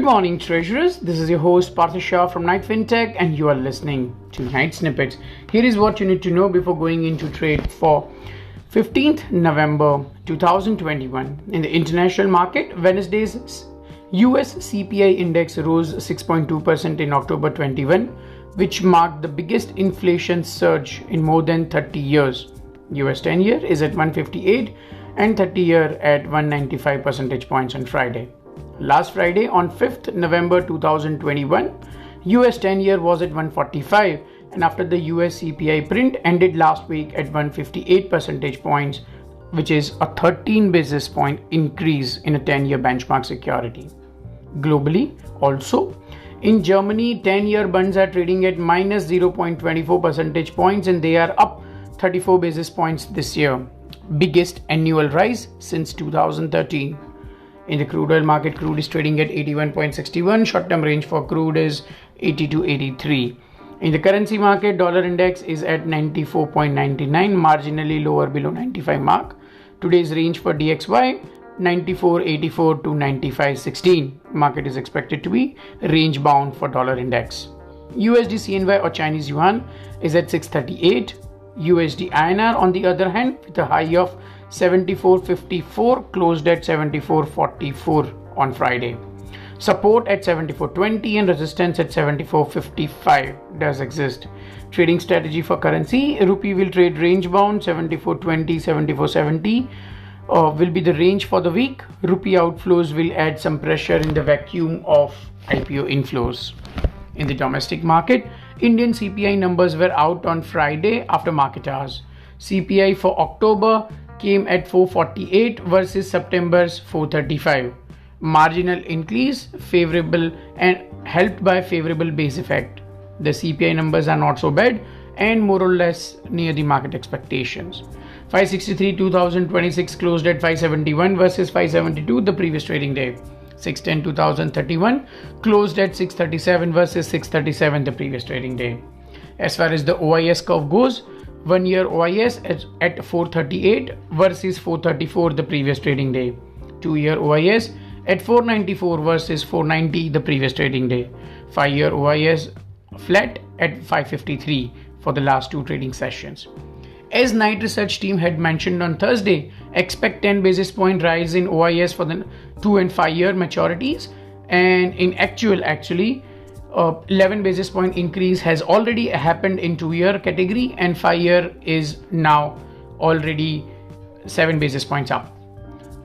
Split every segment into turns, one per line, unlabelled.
Good morning, treasurers. This is your host Parthesh from Fintech, and you are listening to Night Snippets. Here is what you need to know before going into trade for 15th November 2021. In the international market, Wednesday's US CPI index rose 6.2% in October 21, which marked the biggest inflation surge in more than 30 years. US 10-year is at 158 and 30-year at 195 percentage points on Friday. Last Friday, on 5th November 2021, US 10-year was at 145, and after the US CPI print ended last week at 158 percentage points, which is a 13 basis point increase in a 10-year benchmark security. Globally, also, in Germany, 10-year bonds are trading at minus 0.24 percentage points, and they are up 34 basis points this year, biggest annual rise since 2013. In the crude oil market, crude is trading at 81.61. Short-term range for crude is 80 to 83. In the currency market, dollar index is at 94.99, marginally lower below 95 mark. Today's range for DXY, 94.84 to 95.16. Market is expected to be range bound for dollar index. USD CNY or Chinese yuan is at 638. USD INR, on the other hand, with a high of 74.54, closed at 74.44 on Friday. Support at 74.20 and resistance at 74.55 does exist. Trading strategy for currency: rupee will trade range bound. 74.20, 74.70 will be the range for the week. Rupee outflows will add some pressure in the vacuum of IPO inflows. In the domestic market, Indian CPI numbers were out on Friday after market hours. CPI for October came at 448 versus September's 435. Marginal increase, favorable and helped by favorable base effect. The CPI numbers are not so bad and more or less near the market expectations. 563 2026 closed at 571 versus 572 the previous trading day. 610 2031 closed at 637 versus 637 the previous trading day. As far as the OIS curve goes, 1 year OIS at 438 versus 434 the previous trading day. 2 year OIS at 494 versus 490 the previous trading day. 5 year OIS flat at 553 for the last two trading sessions. As Knight Research team had mentioned on Thursday, expect 10 basis point rise in OIS for the 2 and 5 year maturities, and in actually 11 basis point increase has already happened in 2 year category, and 5 year is now already 7 basis points up.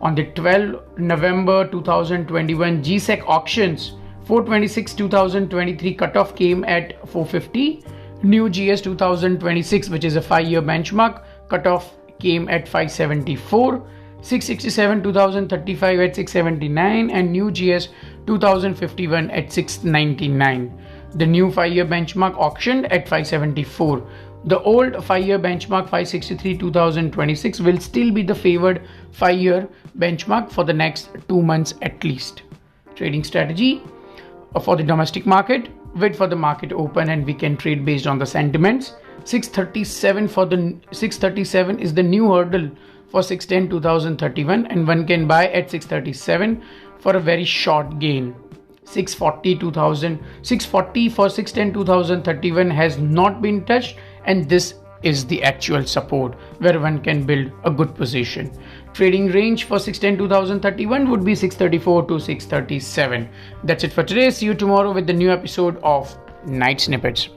On the 12th November 2021 GSEC auctions, 426 2023 cutoff came at 450. New GS 2026, which is a 5-year benchmark, cutoff came at 574. 667 2035 at 679, and new GS 2051 at 699. The new 5-year benchmark auctioned at 574. The old 5-year benchmark 563 2026 will still be the favored 5-year benchmark for the next 2 months at least. Trading strategy for the domestic market: wait for the market open and we can trade based on the sentiments. 637 is the new hurdle for 610 2031, and one can buy at 637 for a very short gain. 640 for 610 2031 has not been touched, and this is the actual support where one can build a good position. Trading range for 610 2031 would be 634 to 637. That's it for today. See you tomorrow with the new episode of Night Snippets.